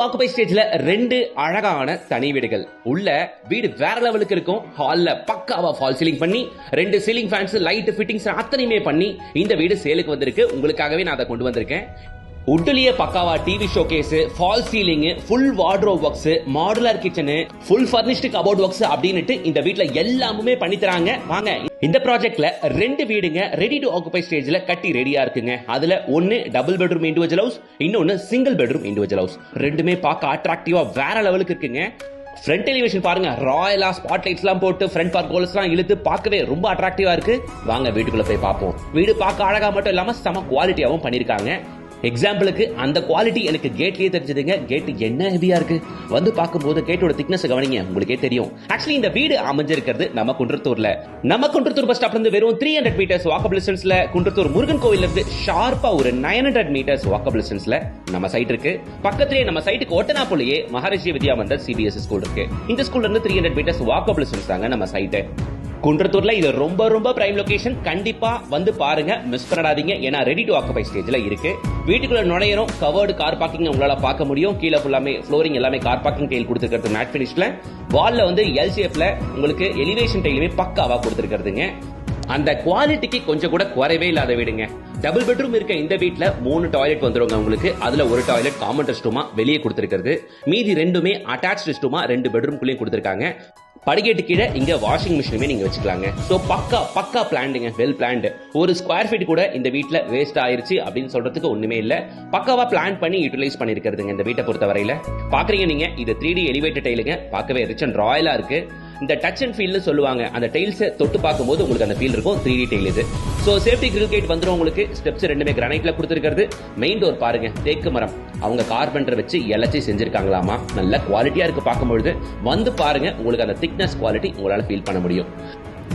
Occupy ஸ்டேஜ்ல ரெண்டு அழகான தனி வீடுகள் உள்ள வீடு வேற லெவலுக்கு இருக்கும். ஹால்ல பக்காவா ஃபால் சீலிங் பண்ணி ரெண்டு சீலிங் ஃபேன்ஸ் லைட் ஃபிட்டிங்ஸ் அத்தனையுமே பண்ணி இந்த வீடு சேலுக்கு வந்திருக்கு. உங்களுக்காகவே நான் அதை கொண்டு வந்திருக்கேன். உட்டுலயே பக்காவா TV showcase, fall ceiling, full wardrobe works, modular kitchen, full furnished cupboard works அப்படினுட்டு இந்த வீட்ல எல்லாமே பண்ணி தராங்க. வாங்க, இந்த ப்ராஜெக்ட்ல ரெண்டு வீடுங்க ரெடி டு ஆக்குபை ஸ்டேஜ்ல கட்டி ரெடியா இருக்குங்க. அதுல ஒன்னு டபுள் பெட்ரூம் இண்டிவிஜுவல் ஹவுஸ், இன்னொன்னு சிங்கிள் பெட்ரூம் இண்டிவிஜுவல் ஹவுஸ். ரெண்டுமே பார்க்க அட்ராக்டிவா வேற லெவலுக்கு இருக்குங்க. ஃப்ரண்ட் எலிவேஷன் பாருங்க, ராயலா ஸ்பாட் லைட்ஸ் எல்லாம் போட்டு ஃப்ரண்ட் பார்க் கோல்ஸ் எல்லாம் இழுத்து பார்க்கவே ரொம்ப அட்ராக்டிவா இருக்கு. வாங்க வீட்டுக்குள்ள போய் பார்ப்போம். வீடு பார்க்க அழகா மட்டும் இல்லாம செம குவாலிட்டியாவும் பண்ணிருக்காங்க. எக்ஸாம்பிளுக்கு அந்த குவாலிட்டி எனக்கு கேட்லயே தெரிஞ்சதுங்க. கேட் என்ன ஹெவியா இருக்கு, வந்து பார்க்கும்போது கேட்டோட திக்னஸ் கவனிங்க, உங்களுக்கே தெரியும். ஆக்சுவலி இந்த வீடு அமைஞ்சிருக்கிறது நம்ம குன்றத்தூர்ல. நம்ம குன்றத்தூர் பஸ் ஸ்டாப்ல இருந்து வெறும் 300 மீட்டர்ஸ் வாக்கபிள் டிஸ்டன்ஸ்ல குன்றத்தூர் முருகன் கோவில்ல இருந்து ஷார்ப்பா ஒரு 900 மீட்டர்ஸ் வாக்கபிள் டிஸ்டன்ஸ்ல நம்ம சைட் இருக்கு. பக்கத்திலேயே நம்ம சைட்டுக்கு ஒட்டனா போலயே மகாரிஷி வித்யா மந்திர் சிபிஎஸ்இ ஸ்கூல் இருக்கு. இந்த ஸ்கூல்ல இருந்து 300 மீட்டர்ஸ் வாக்கபிள் டிஸ்டன்ஸ் தாங்க நம்ம சைட். குன்றத்தூர்ல இது ரொம்ப ரொம்ப பிரைம் லொகேஷன். கண்டிப்பா வந்து பாருங்க, மிஸ் பண்ணாதீங்க. ஏன்னா ரெடி டு ஆக்குபை ஸ்டேஜ்ல இருக்கு. வீட்டுக்குள்ள நுழையறோம், கவர்டு கார் பார்க்கிங் உங்களால பார்க்க முடியும். கீழே ஃபுல்லாமே ஃப்ளோரிங் எல்லாமே கார் பார்க்கிங் டைல் கொடுத்துருக்கிறது மேட் பினிஷ்ல. வால்ல வந்து எல் ஷேப்ல உங்களுக்கு எலிவேஷன் டைலுமே பக்காவா கொடுத்துருக்கிறதுங்க. அந்த குவாலிட்டிக்கு கொஞ்சம் கூட குறைவே இல்லாத வீடுங்க. டபுள் பெட்ரூம் இருக்க இந்த வீட்ல 3 டாய்லெட் வந்துருங்க உங்களுக்கு. அதுல ஒரு டாய்லெட் காமன் ரெஸ்ட் ரூமா வெளியே கொடுத்திருக்கிறது. மீதி ரெண்டுமே அட்டாச் ரெஸ்ட் ரூமா 2 பெட்ரூம்குள்ளேயும் கொடுத்திருக்காங்க. படிக்கட்டு கீழே இங்க வாஷிங் மிஷினுமே நீங்க வச்சுக்கலாங்க. சோ பக்கா பிளான்டுங்க, வெல் பிளான்டு. ஒரு ஸ்கொயர் ஃபீட் கூட இந்த வீட்ல வேஸ்ட் ஆயிருச்சு அப்படின்னு சொல்றதுக்கு ஒண்ணுமே இல்ல. பக்காவா பிளான் பண்ணி யூட்டிலைஸ் பண்ணிருக்கிறதுங்க இந்த வீட்டை பொறுத்த வரையில. பாக்குறீங்க நீங்க, இது 3D எலிவேட்டட் டைலுங்க. பார்க்கவே ரிச் அண்ட் ராயலா இருக்கு. இந்த டச் அண்ட் ஃபீல் சொல்லுவாங்க, அந்த டைல்ஸ் தொட்டு பார்க்கும்போது உங்களுக்கு அந்த ஃபீல் இருக்கும். 3D டைல் இது. சோ சேஃப்டி கிரில் கேட் வந்துரும் உங்களுக்கு. ஸ்டெப்ஸ் ரெண்டுமே கிரானைட்ல கொடுத்திருக்கிறது. மெயின் டோர் பாருங்க, தேக்கு மரம், அவங்க கார்பெண்டர் வச்சு இலச்சி செஞ்சிருக்காங்களாமா. நல்ல குவாலிட்டியா இருக்கு. பார்க்கும்போது வந்து பாருங்க, உங்களுக்கு அந்த திக்னஸ் குவாலிட்டி உங்களால ஃபீல் பண்ண முடியும்.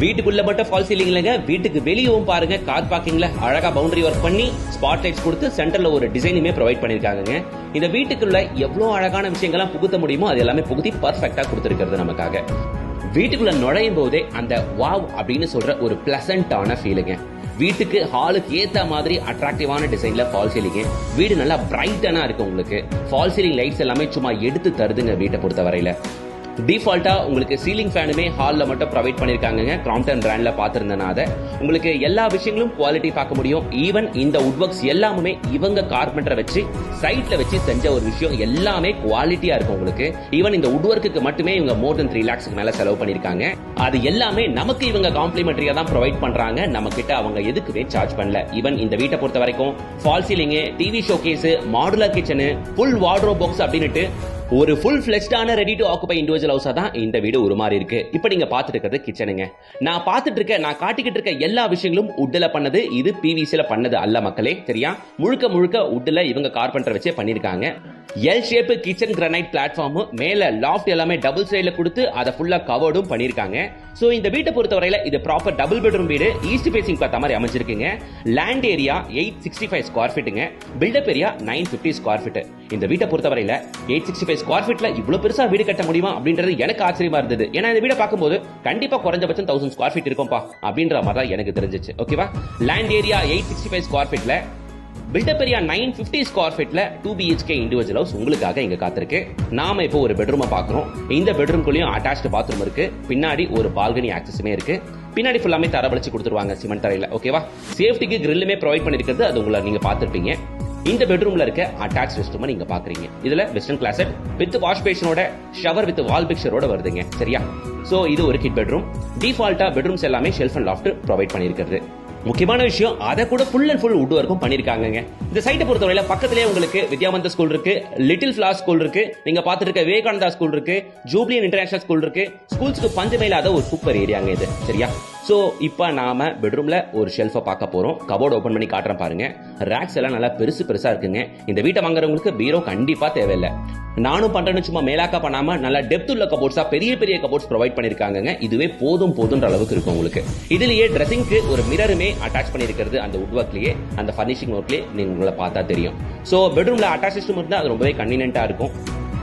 வீட்டுக்குள்ள மட்டும் ஃபால் சீலிங் இல்லைங்க, வீட்டுக்கு வெளியவும் பாருங்க கார் பார்க்கிங்ல அழகா பவுண்டரி ஒர்க் பண்ணி ஸ்பாட் லைட்ஸ் கொடுத்து சென்டர்ல ஒரு டிசைனுமே ப்ரொவைட் பண்ணிருக்காங்க. இந்த வீட்டுக்குள்ள எவ்வளவு அழகான விஷயங்கள்லாம் புகுத்த முடியுமோ அது எல்லாமே புகுத்தி பர்ஃபெக்டா கொடுத்திருக்கிறது நமக்காக. வீட்டுக்குள்ள நுழையும் போதே அந்த வாவ் அப்படின்னு சொல்ற ஒரு பிளசண்டான ஃபீலுங்க. வீட்டுக்கு ஹாலுக்கு ஏத்த மாதிரி அட்ராக்டிவான டிசைன்ல ஃபால் சீலிங். வீடு நல்லா பிரைட்டனா இருக்கு. உங்களுக்கு ஃபால் சீலிங் லைட்ஸ் எல்லாமே சும்மா எடுத்து தருதுங்க வீட்டை பொறுத்த வரையில. டிஃபால்ட்டா உங்களுக்கு சீலிங் ஃபேனுமே ஹால்ல மட்டும் ப்ரொவைட் பண்ணிருக்காங்க. கிராம்ப்டன் பிராண்ட்ல பாத்திருந்தேன்னா அதை உங்களுக்கு எல்லா விஷயங்களும் குவாலிட்டி பார்க்க முடியும். ஈவன் இந்த வுட் ஒர்க்ஸ் எல்லாமே இவங்க கார்பெண்டரை வச்சு சைட்ல வச்சு செஞ்ச ஒரு விஷயம் எல்லாமே குவாலிட்டியா இருக்கும் உங்களுக்கு. ஈவன் இந்த வுட் ஒர்க்குக்கு மட்டுமே இவங்க மோர் தென் 3 lakhs மேல செலவு பண்ணிருக்காங்க. அது எல்லாமே நமக்கு இவங்க காம்ப்ளிமெண்டரியா தான் ப்ரொவைட் பண்றாங்க. நம்ம கிட்ட அவங்க எதுக்குமே சார்ஜ் பண்ணல. ஈவன் இந்த வீட்டை பொறுத்த வரைக்கும் false ceiling, TV showcase, modular kitchen, full wardrobe box அப்படின்னுட்டு ஒரு ஃபுல் ஃபிளெக்ஸ்டான ரெடி டு ஆக்குபை இண்டிவிஜுவல் ஹவுஸா தான் இந்த வீடு உருமாறி இருக்கு. இப்போ நீங்க பார்த்துட்டு இருக்கிறது கிச்சனுங்க. நான் காட்டிக்கிட்டு இருக்க எல்லா விஷயங்களும் உட்ல பண்ணது, இது பிவிசில பண்ணது அல்ல மக்களே, சரியா? முழுக்க உட்ல இவங்க கார்பெண்டர் வச்சே பண்ணிருக்காங்க. L shape kitchen granite platform, மேல லாஃப்ட் எல்லாமே டபுள் சைடுல கொடுத்து அதை ஃபுல்லா கவர்டும் பண்ணிருக்காங்க. சோ இந்த வீட்டை பொறுத்தவரையில இது ப்ராப்பர் டபுள் பெட்ரூம் வீடு. ஈஸ்ட் ஃபேசிங் பார்த்த மாதிரி அமைச்சிருக்குங்க. லேண்ட் ஏரியா 865 ஸ்கொயர் ஃபீட்டுங்க. Built up area 950 square feet. இந்த வீட்டை பொறுத்தவரையில 865 ஸ்கொயர் ஃபீட்ல இவ்வளவு பெருசா வீடு கட்ட முடியுமா அப்படின்றது எனக்கு ஆச்சரியமா இருந்தது. ஏன்னா இந்த வீடை பார்க்கும்போது கண்டிப்பா குறைஞ்சபட்சம் 1000 ஸ்கொயர் ஃபீட் இருக்கும்பா அப்படின்ற மாதிரி தான் எனக்கு தெரிஞ்சிச்சு. ஓகேவா? லேண்ட் ஏரியா 865 ஸ்கொயர் ஃபீட்ல, பில்டப் ஏரியா 950 ஸ்கொயர் ஃபீட்ல 2 BHK இண்டிவிஜுவல் ஹவுஸ் உங்களுக்காக இங்க காத்திருக்கு. நாம இப்போ ஒரு பெட்ரூமை பார்க்கிறோம். இந்த பெட்ரூம்குள்ளேயும் அட்டாச்ட் பாத்ரூம் இருக்கு. பின்னாடி ஒரு பால்கனி ஆக்சஸுமே இருக்கு. பின்னாடி ஃபுல்லாமே தரவழிச்சு கொடுத்துருவாங்க சிமெண்ட் தரையில. ஓகேவா? சேஃப்டிக்கு கிரில்லுமே ப்ரொவைட் பண்ணிருக்கிறது, அது உங்களை நீங்க பார்த்திருப்பீங்க. இந்த பெட்ரூம்ல இருக்க அட்டாச் ரெஸ்ட் ரூம் நீங்க பாக்குறீங்க. இதுல வெஸ்டர்ன் கிளாசட் வித் வாஷ் பேஷனோட, ஷவர் வித் வால் பிக்சரோட வருதுங்க, சரியா? சோ இது ஒரு கிட் பெட்ரூம். டிஃபால்ட்டா பெட்ரூம்ஸ் எல்லாமே ஷெல்ஃப் அண்ட் லாஃப்ட் ப்ரொவைட் பண்ணிருக்கிறது. முக்கியமான விஷயம், அதை கூட ஃபுல் அண்ட் ஃபுல் வுட் ஒர்க்கும் பண்ணிருக்காங்க. இந்த சைட்டை பொறுத்தவரையில பக்கத்திலேயே உங்களுக்கு வித்யாமந்த ஸ்கூல் இருக்கு, லிட்டில் ஃபிளார் ஸ்கூல் இருக்கு, நீங்க பாத்துட்டு இருக்க விவேகானந்தா ஸ்கூல் இருக்கு, ஜூப்ளியன் இன்டர்நேஷனல் ஸ்கூல் இருக்கு. ஸ்கூல்ஸ்க்கு பஞ்சமே இல்லாத ஒரு சூப்பர் ஏரியாங்க இது, சரியா? சோ இப்ப நாம பெட்ரூம்ல ஒரு ஷெல்ஃபை பார்க்க போறோம். கபோர்ட் ஓபன் பண்ணி காட்டுறேன் பாருங்க. ரேக்ஸ் எல்லாம் நல்லா பெருசா இருக்குங்க. இந்த வீட்டை வாங்குறவங்களுக்கு பீரோ கண்டிப்பா தேவையில்லை. நானும் பண்றேன்னு சும்மா மேலாக்கா பண்ணாம நல்லா டெப்த் உள்ள கபோர்ட்ஸா பெரிய கபோர்ட்ஸ் ப்ரொவைட் பண்ணிருக்காங்க. இதுவே போதுன்ற அளவுக்கு இருக்கும் உங்களுக்கு. இதுலயே ட்ரெஸ்ஸிங்க்கு ஒரு மிரருமே அட்டாச் பண்ணிருக்கிறது. அந்த வுட் ஒர்க்லயே, அந்த ஃபர்னிஷிங் ஒர்க்லயே நீங்க உங்களை பார்த்தா தெரியும். சோ பெட்ரூம்ல அட்டாச் சிஸ்டம் இருந்தா அது ரொம்பவே கன்வீனியன்ட்டா இருக்கும்.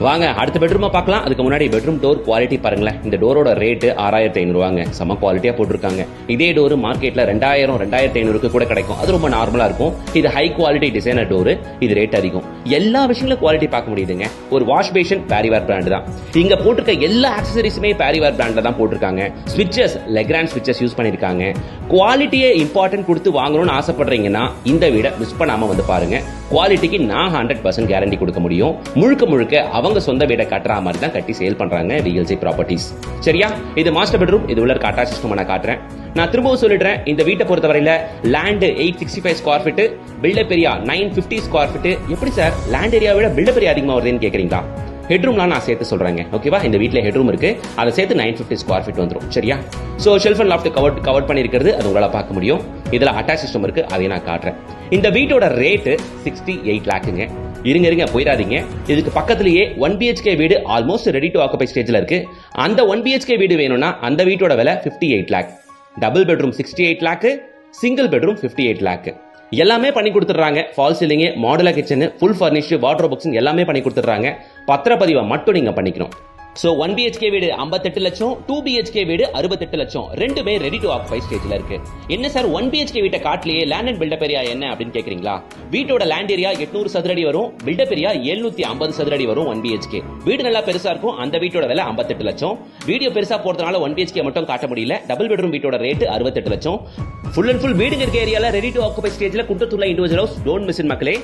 வாங்க அடுத்த பெட்ரூமை பார்க்கலாம். அதுக்கு முன்னாடி பெட்ரூம் டோர் குவாலிட்டி பாருங்களேன். இந்த டோரோட ரேட்டு 6500 செம குவாலிட்டியா போட்டிருக்காங்க. இதே டோர் மார்க்கெட்ல 2500 கூட கிடைக்கும். அது ரொம்ப நார்மலா இருக்கும். இது ஹை குவாலிட்டி டிசைனர் டோர். இது ரேட் அதிகம். எல்லா விஷயங்களும் குவாலிட்டி பார்க்க முடியுதுங்க. ஒரு வாஷ் பேஷன் பேரிவேர் பிராண்ட் தான். இங்க போட்டிருக்க எல்லா ஆக்சசரிஸுமே பேரிவேர் பிராண்ட்ல தான் போட்டிருக்காங்க. ஸ்விட்சஸ் லெக்ராண்ட் ஸ்விட்சஸ் யூஸ் பண்ணிருக்காங்க. குவாலிட்டியே இம்பார்ட்டன்ட் கொடுத்து வாங்கணும்னு ஆசைப்படுறீங்கன்னா இந்த வீடை மிஸ் பண்ணாம வந்து பாருங்க. குவாலிட்டிக்கு நான் 100% கேரண்டி கொடுக்க முடியும். முழுக்க முழுக்க அவங்க சொந்த வீடை கட்டுற மாதிரி தான் கட்டி சேல் பண்றாங்க விஎல்சி ப்ராப்பர்ட்டிஸ். சரியா? இது மாஸ்டர் பெட்ரூம். இது உள்ள அட்டாச் சிஸ்டம் நான் காட்டுறேன். நான் திரும்பவும் சொல்லிடுறேன், இந்த வீட்டை பொறுத்தவரையில land 865 square feet, built up area 950 square feet. எப்படி சார் லேண்ட் ஏரியா விட பில்டப் ஏரியா அதிகமா வருதுன்னு கேக்குறீங்களா? ஹெட்ரூம்லாம் நான் சேர்த்து சொல்றேங்க. ஓகேவா? இந்த வீட்ல ஹெட்ரூம் இருக்கு. அதை சேர்த்து 950 ஸ்கொயர் ஃபீட் வந்துரும். சரியா? So shelf and loft cover பண்ணிருக்கிறது அது உங்களால பார்க்க முடியும். இதுல அட்டாச் சிஸ்டம் இருக்கு, அதையும் நான் காட்டுறேன். இந்த வீட்டோட ரேட் 68 லாக்குங்க. இருங்க போயிடாதீங்க. இதுக்கு பக்கத்திலேயே 1 BHK வீடு ஆல்மோஸ்ட் ரெடி டு ஆக்குபை ஸ்டேஜ்ல இருக்கு. அந்த 1 BHK வீடு வேணும்னா அந்த வீட்டோட விலை 58 lakh. Double bedroom 68 lakh, single bedroom 58 lakh. எல்லாமே பண்ணி கொடுத்துறாங்க. False ceiling, modular kitchen, full furnished, water box எல்லாமே பண்ணி கொடுத்துறாங்க. பத்திரப்பதிவை மட்டும் நீங்க பண்ணிக்கணும். சோ 1 BHK வீடு 58 லட்சம், 2 BHK வீடு 68 லட்சம். ரெண்டுமே ரெடி டு ஆக்குபை ஸ்டேஜ்ல இருக்கு. என்ன சார் 1 BHK வீட்டை காட்டிலேயே லேண்ட் அண்ட் பில்டப் ஏரியா என்ன அப்படின்னு கேக்குறீங்களா? வீட்டோட லேண்ட் ஏரியா 800 சதுர அடி வரும். பில்டப் ஏரியா 750 சதுர அடி வரும். 1 BHK வீடு நல்லா பெருசா இருக்கும். அந்த வீட்டோட விலை 58 லட்சம். வீடியோ பெருசா போறதுனால 1 BHK மட்டும் காட்ட முடியல. டபுள் பெட்ரூம் வீட்டோட ரேட் 68 லட்சம். ஃபுல் அண்ட் ஃபுல் வீடுங்க இருக்க ஏரியால ரெடி டு ஆக்குபை ஸ்டேஜ்ல குன்றத்தூர்ல individual house. Don't miss it மக்களே.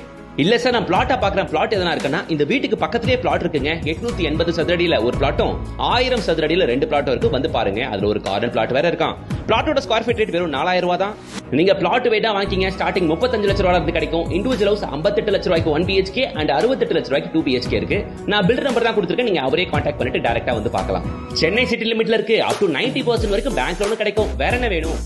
இல்ல சார் நான் பிளாட்டா பாக்குறேன். பிளாட் எதனா இருக்குன்னா இந்த வீட்டுக்கு பக்கத்திலேயே பிளாட் இருக்குங்க. 880 சதுர அடியில ஒரு பிளாட்டும் 1000 சதுர அடியில 2 பிளாட்டும் இருக்கு. வந்து பாருங்க. அதுல ஒரு கார்டன் பிளாட் வேற இருக்கான். பிளாட்டோட ஸ்கொயர் ஃபீட் ரேட் வெறும் 4000 ரூபாய் தான். நீங்க பிளாட் வெயிட்டா வாங்கிங்க. ஸ்டார்டிங் 35 லட்சம் ரூபாய் கிடைக்கும். இண்டிவிஜுவல் ஹவுஸ் 58 லட்சம் ரூபாய்க்கு 1 BHK அண்ட் 68 லட்சம் ரூபாய்க்கு 2 BHK இருக்கு. நான் பில்டர் நம்பர் தான் கொடுத்திருக்கேன். நீங்க அவரே கான்டாக்ட் பண்ணிட்டு டைரக்டா வந்து பார்க்கலாம். சென்னை சிட்டி லிமிட்ல இருக்கு. அப் டு 90% வரைக்கும் பேங்க் லோன் கிடைக்கும். வேற என்ன வேணும்?